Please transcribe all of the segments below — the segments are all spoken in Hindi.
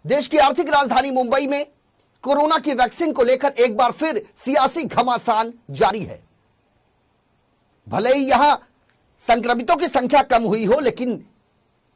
देश की आर्थिक राजधानी मुंबई में कोरोना की वैक्सीन को लेकर एक बार फिर सियासी घमासान जारी है। भले ही यहां संक्रमितों की संख्या कम हुई हो, लेकिन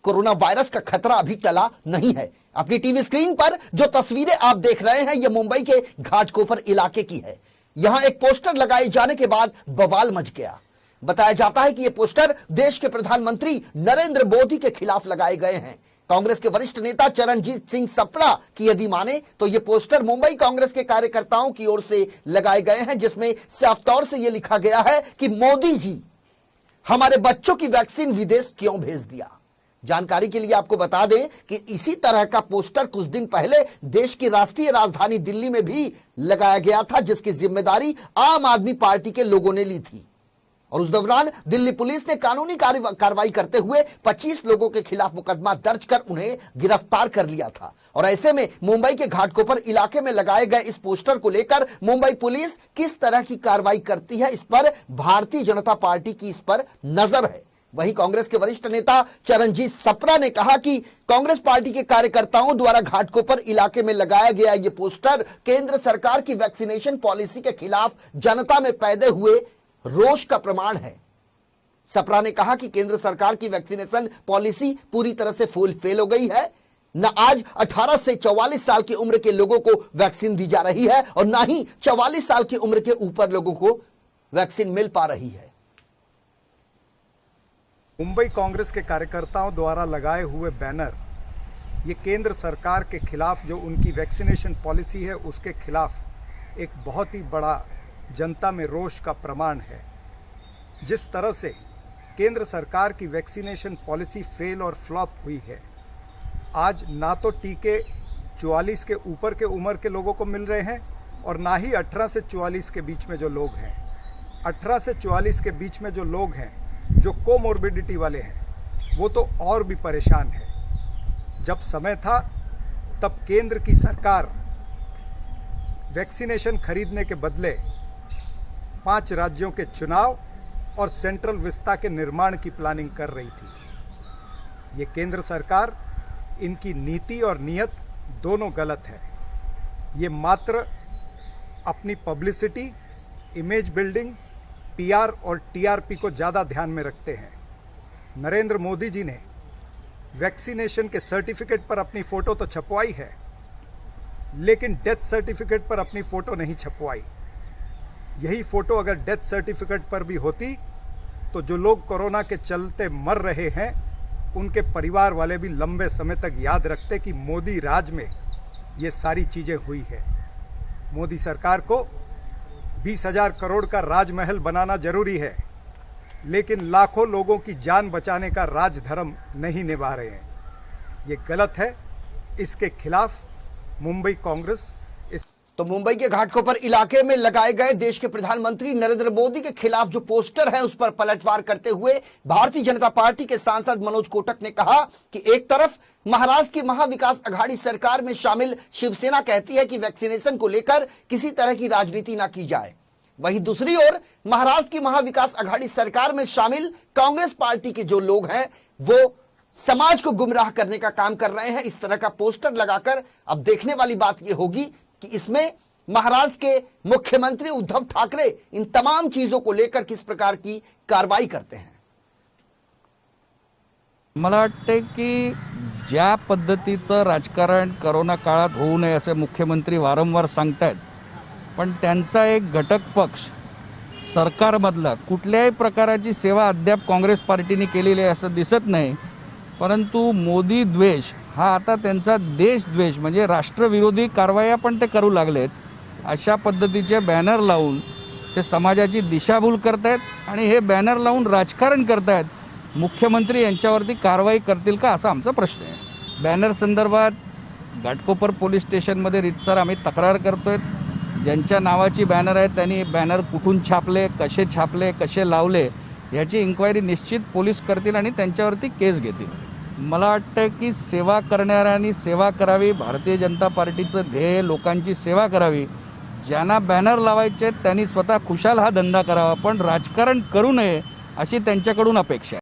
कोरोना वायरस का खतरा अभी टला नहीं है। अपनी टीवी स्क्रीन पर जो तस्वीरें आप देख रहे हैं, यह मुंबई के घाटकोपर इलाके की है। यहां एक पोस्टर लगाए जाने के बाद बवाल मच गया। बताया जाता है कि यह पोस्टर देश के प्रधानमंत्री नरेंद्र मोदी के खिलाफ लगाए गए हैं। कांग्रेस के वरिष्ठ नेता चरणजीत सिंह सप्रा की यदि माने तो यह पोस्टर मुंबई कांग्रेस के कार्यकर्ताओं की ओर से लगाए गए हैं, जिसमें साफ तौर से यह लिखा गया है कि मोदी जी हमारे बच्चों की वैक्सीन विदेश क्यों भेज दिया। जानकारी के लिए आपको बता दें कि इसी तरह का पोस्टर कुछ दिन पहले देश की राष्ट्रीय राजधानी दिल्ली में भी लगाया गया था, जिसकी जिम्मेदारी आम आदमी पार्टी के लोगों ने ली थी। और उस दौरान दिल्ली पुलिस ने कानूनी कार्रवाई करते हुए 25 लोगों के खिलाफ मुकदमा दर्ज कर उन्हें गिरफ्तार कर लिया था। और ऐसे में मुंबई के घाटकोपर इलाके में लगाए गए इस पोस्टर को लेकर मुंबई पुलिस किस तरह की कार्रवाई करती है, इस पर भारतीय जनता पार्टी की इस पर नजर है। वहीं कांग्रेस के वरिष्ठ नेता चरणजीत सप्रा ने कहा कि कांग्रेस पार्टी के कार्यकर्ताओं द्वारा घाटकोपर इलाके में लगाया गया यह पोस्टर केंद्र सरकार की वैक्सीनेशन पॉलिसी के खिलाफ जनता में पैदा हुए रोष का प्रमाण है। सप्रा ने कहा कि केंद्र सरकार की वैक्सीनेशन पॉलिसी पूरी तरह से फेल हो गई है। न आज 18 से 44 साल की उम्र के लोगों को वैक्सीन दी जा रही है और न ही 44 साल की उम्र के ऊपर लोगों को वैक्सीन मिल पा रही है। मुंबई कांग्रेस के कार्यकर्ताओं द्वारा लगाए हुए बैनर ये केंद्र सरकार के खिलाफ जो उनकी वैक्सीनेशन पॉलिसी है उसके खिलाफ एक बहुत ही बड़ा जनता में रोष का प्रमाण है। जिस तरह से केंद्र सरकार की वैक्सीनेशन पॉलिसी फेल और फ्लॉप हुई है, आज ना तो टीके 44 के ऊपर के उम्र के लोगों को मिल रहे हैं और ना ही 18 से 44 के बीच में जो लोग हैं। 18 से 44 के बीच में जो लोग हैं, जो कोमोर्बिडिटी वाले हैं, वो तो और भी परेशान है। जब समय था तब केंद्र की सरकार वैक्सीनेशन खरीदने के बदले 5 राज्यों के चुनाव और सेंट्रल विस्ता के निर्माण की प्लानिंग कर रही थी। ये केंद्र सरकार, इनकी नीति और नीयत दोनों गलत है। ये मात्र अपनी पब्लिसिटी, इमेज बिल्डिंग, पीआर और टीआरपी को ज़्यादा ध्यान में रखते हैं। नरेंद्र मोदी जी ने वैक्सीनेशन के सर्टिफिकेट पर अपनी फ़ोटो तो छपवाई है, लेकिन डेथ सर्टिफिकेट पर अपनी फ़ोटो नहीं छपवाई। यही फ़ोटो अगर डेथ सर्टिफिकेट पर भी होती तो जो लोग कोरोना के चलते मर रहे हैं, उनके परिवार वाले भी लंबे समय तक याद रखते कि मोदी राज में ये सारी चीज़ें हुई है। मोदी सरकार को 20,000 करोड़ का राजमहल बनाना जरूरी है, लेकिन लाखों लोगों की जान बचाने का राजधर्म नहीं निभा रहे हैं। ये गलत है। इसके खिलाफ मुंबई कांग्रेस तो मुंबई के घाटकोपर इलाके में लगाए गए देश के प्रधानमंत्री नरेंद्र मोदी के खिलाफ जो पोस्टर है, उस पर पलटवार करते हुए भारतीय जनता पार्टी के सांसद मनोज कोटक ने कहा कि एक तरफ महाराष्ट्र की महाविकास अघाड़ी सरकार में शामिल शिवसेना कहती है कि वैक्सीनेशन को लेकर किसी तरह की राजनीति ना की जाए, वहीं दूसरी ओर महाराष्ट्र की महाविकास अघाड़ी सरकार में शामिल कांग्रेस पार्टी के जो लोग हैं वो समाज को गुमराह करने का काम कर रहे हैं। इस तरह का पोस्टर लगाकर अब देखने वाली बात यह होगी कि इसमें महाराष्ट्र के मुख्यमंत्री उद्धव ठाकरे इन तमाम चीजों को लेकर किस प्रकार की कार्रवाई करते हैं। मला वाटते की ज्या पद्धतीचं राजकारण कोरोना काळात होऊ नये असे मुख्यमंत्री वारंवार सांगतात, पण त्यांचा एक घटक पक्ष सरकारमधला कुठल्याही प्रकारची सेवा अद्याप काँग्रेस पार्टीने केलेली आहे असं दिसत नाही। परंतु मोदी द्वेष हा आता त्यांचा देशद्वेष म्हणजे राष्ट्रविरोधी कारवाया पण ते करू लागलेत। अशा पद्धतीचे बॅनर लावून ते समाजाची दिशाभूल करतायत आणि हे बॅनर लावून राजकारण करतायत। मुख्यमंत्री यांच्यावरती कारवाई करतील का असा आमचा प्रश्न आहे। बॅनर संदर्भात घाटकोपर पोलीस स्टेशनमध्ये रितसर आम्ही तक्रार करतोय। ज्यांच्या नावाची बॅनर आहे त्यांनी बॅनर कुठून छापले, कसे लावले याची इन्क्वायरी निश्चित पोलीस करतील आणि त्यांच्यावरती केस घेतील। मला वाटतं की सेवा करणाऱ्यांनी सेवा करावी, भारतीय जनता पार्टीचं ध्येय लोकांची सेवा करावी। ज्यांना बॅनर लावायचे त्यांनी स्वतः खुशाल हा धंदा करावा, पण राजकारण करू नये अशी त्यांच्याकडून अपेक्षा आहे।